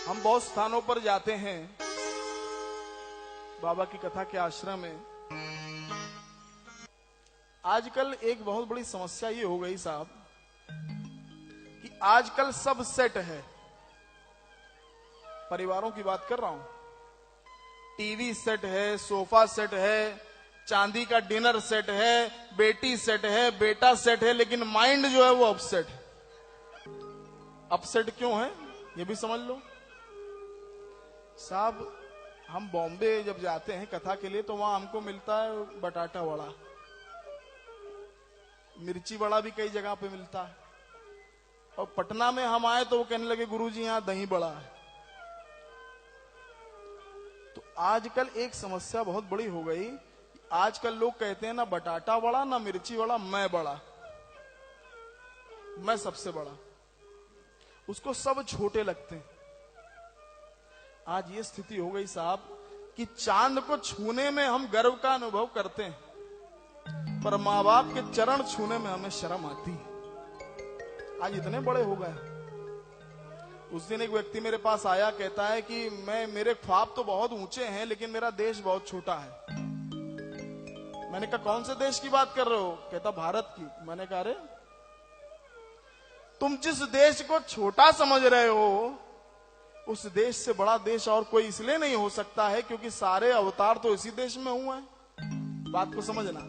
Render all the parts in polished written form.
हम बहुत स्थानों पर जाते हैं बाबा की कथा के आश्रम में। आजकल एक बहुत बड़ी समस्या ये हो गई साहब कि आजकल सब सेट है। परिवारों की बात कर रहा हूं। टीवी सेट है, सोफा सेट है, चांदी का डिनर सेट है, बेटी सेट है, बेटा सेट है, लेकिन माइंड जो है वो अपसेट है। अपसेट क्यों है ये भी समझ लो साहब। हम बॉम्बे जब जाते हैं कथा के लिए तो वहां हमको मिलता है बटाटा वड़ा, मिर्ची वड़ा भी कई जगह पे मिलता है। और पटना में हम आए तो वो कहने लगे गुरुजी यहां दही बड़ा है। तो आजकल एक समस्या बहुत बड़ी हो गई। आजकल लोग कहते हैं ना बटाटा वड़ा ना मिर्ची वड़ा, मैं बड़ा, मैं सबसे बड़ा। उसको सब छोटे लगते हैं। आज ये स्थिति हो गई साहब कि चांद को छूने में हम गर्व का अनुभव करते हैं, पर मां बाप के चरण छूने में हमें शर्म आती है। आज इतने बड़े हो गए। उस दिन एक व्यक्ति मेरे पास आया, कहता है कि मेरे ख्वाब तो बहुत ऊंचे हैं लेकिन मेरा देश बहुत छोटा है। मैंने कहा कौन से देश की बात कर रहे हो? कहता भारत की। मैंने कहा अरे तुम जिस देश को छोटा समझ रहे हो उस देश से बड़ा देश और कोई इसलिए नहीं हो सकता है क्योंकि सारे अवतार तो इसी देश में हुए हैं। बात को समझना।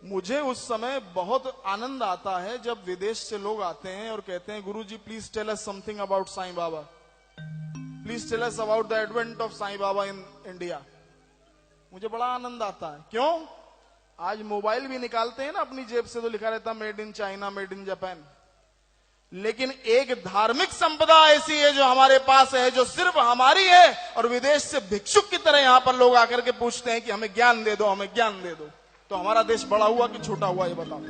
मुझे उस समय बहुत आनंद आता है जब विदेश से लोग आते हैं और कहते हैं Guruji please tell us something about Sai Baba, please tell us about the advent of Sai Baba in India. मुझे बड़ा आनंद आता है। क्यों? आज मोबाइल भी निकालते हैं ना अपनी जेब से तो लिखा रहता made in China, made in Japan. लेकिन एक धार्मिक संपदा ऐसी है जो हमारे पास है, जो सिर्फ हमारी है, और विदेश से भिक्षुक की तरह यहां पर लोग आकर के पूछते हैं कि हमें ज्ञान दे दो, हमें ज्ञान दे दो। तो हमारा देश बड़ा हुआ कि छोटा हुआ ये बताओ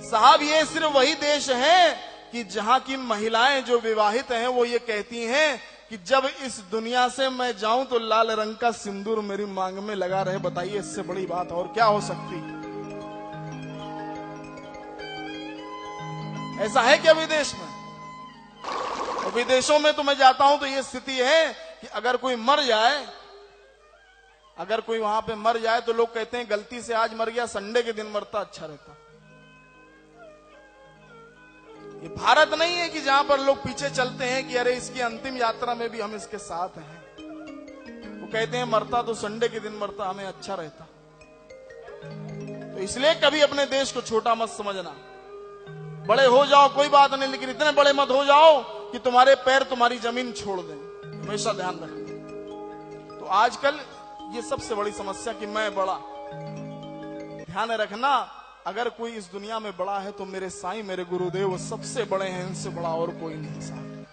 साहब। ये सिर्फ वही देश है कि जहां की महिलाएं जो विवाहित हैं वो ये कहती हैं कि जब इस दुनिया से मैं जाऊं तो लाल रंग का सिंदूर मेरी मांग में लगा रहे। बताइए इससे बड़ी बात और क्या हो सकती? ऐसा है क्या विदेश में? और विदेशों में तो मैं जाता हूं तो ये स्थिति है कि अगर कोई मर जाए, अगर कोई वहां पे मर जाए तो लोग कहते हैं गलती से आज मर गया, संडे के दिन मरता अच्छा रहता। ये भारत नहीं है कि जहां पर लोग पीछे चलते हैं कि अरे इसकी अंतिम यात्रा में भी हम इसके साथ हैं। वो कहते हैं मरता तो संडे के दिन मरता, हमें अच्छा रहता। तो इसलिए कभी अपने देश को छोटा मत समझना। बड़े हो जाओ कोई बात नहीं, लेकिन इतने बड़े मत हो जाओ कि तुम्हारे पैर तुम्हारी जमीन छोड़ दें। हमेशा ध्यान रखना। तो आजकल ये सबसे बड़ी समस्या कि मैं बड़ा। ध्यान रखना, अगर कोई इस दुनिया में बड़ा है तो मेरे साईं, मेरे गुरुदेव वो सबसे बड़े हैं, इनसे बड़ा और कोई नहीं साहब।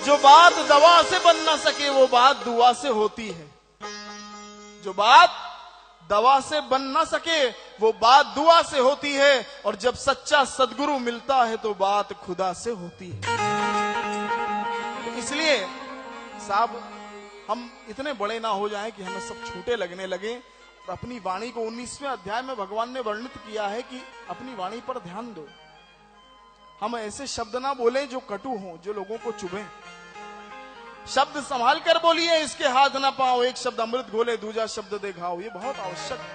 जो बात दवा से बन ना सके वो बात दुआ से होती है। जो बात दवा से बन ना सके वो बात दुआ से होती है। और जब सच्चा सदगुरु मिलता है तो बात खुदा से होती है। तो इसलिए साहब हम इतने बड़े ना हो जाएं कि हमें सब छोटे लगने लगे। और अपनी वाणी को 19वें अध्याय में भगवान ने वर्णित किया है कि अपनी वाणी पर ध्यान दो। हम ऐसे शब्द ना बोले जो कटु हों, जो लोगों को चुभे। शब्द संभाल कर बोलिए, इसके हाथ ना पाओ, एक शब्द अमृत घोले दूजा शब्द दे घाव। ये बहुत आवश्यक है।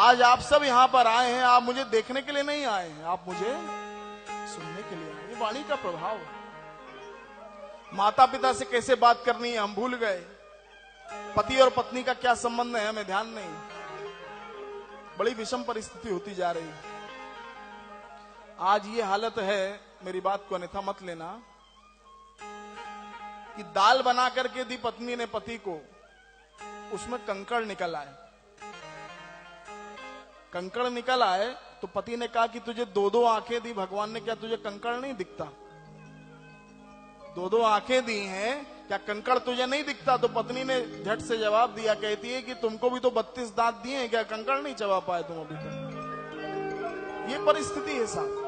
आज आप सब यहां पर आए हैं, आप मुझे देखने के लिए नहीं आए हैं, आप मुझे सुनने के लिए आए। ये वाणी का प्रभाव है। माता पिता से कैसे बात करनी है हम भूल गए। पति और पत्नी का क्या संबंध है हमें ध्यान नहीं। बड़ी विषम परिस्थिति होती जा रही है। आज ये हालत है, मेरी बात को अन्यथा मत लेना, कि दाल बना करके दी पत्नी ने पति को, उसमें कंकड़ निकल आए। कंकड़ निकल आए तो पति ने कहा कि तुझे दो दो आंखें दी भगवान ने, क्या तुझे कंकड़ नहीं दिखता? दो दो आंखें दी हैं, क्या कंकड़ तुझे नहीं दिखता? तो पत्नी ने झट से जवाब दिया, कहती है कि तुमको भी तो 32 दांत दिए हैं, क्या कंकड़ नहीं चबा पाए तुम अभी तक? ये परिस्थिति है साहब।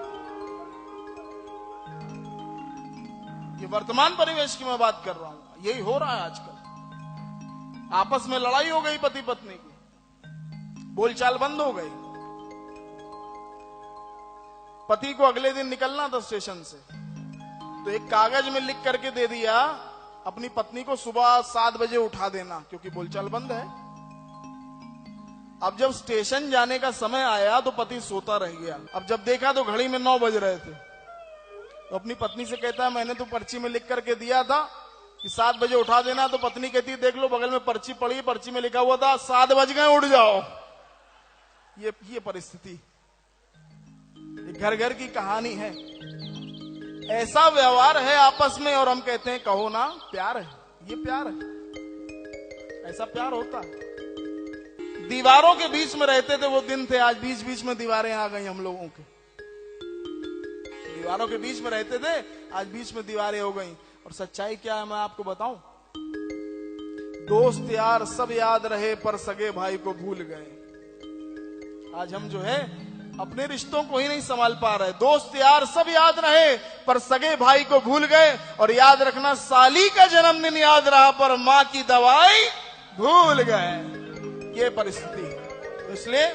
ये वर्तमान परिवेश की मैं बात कर रहा हूं। यही हो रहा है आजकल। आपस में लड़ाई हो गई पति पत्नी की, बोलचाल बंद हो गई। पति को अगले दिन निकलना था स्टेशन से, तो एक कागज में लिख करके दे दिया अपनी पत्नी को सुबह 7 बजे उठा देना, क्योंकि बोलचाल बंद है। अब जब स्टेशन जाने का समय आया तो पति सोता रह गया। अब जब देखा तो घड़ी में 9 बज रहे थे। तो अपनी पत्नी से कहता है मैंने तो पर्ची में लिख करके दिया था कि 7 बजे उठा देना। तो पत्नी कहती है देख लो बगल में पर्ची पड़ी, पर्ची में लिखा हुआ था 7 बज गए उठ जाओ। ये परिस्थिति, घर घर की कहानी है। ऐसा व्यवहार है आपस में और हम कहते हैं कहो ना प्यार है। ये प्यार है? ऐसा प्यार होता है? दीवारों के बीच में रहते थे वो दिन थे, आज बीच बीच में दीवारें आ गई हम लोगों के। दीवारों के बीच में रहते थे, आज बीच में दीवारें हो गई। और सच्चाई क्या है मैं आपको बताऊं, दोस्त यार सब याद रहे पर सगे भाई को भूल गए। आज हम जो है अपने रिश्तों को ही नहीं संभाल पा रहे। दोस्त यार सब याद रहे पर सगे भाई को भूल गए। और याद रखना साली का जन्मदिन याद रहा पर मां की दवाई भूल गए। ये परिस्थिति है। इसलिए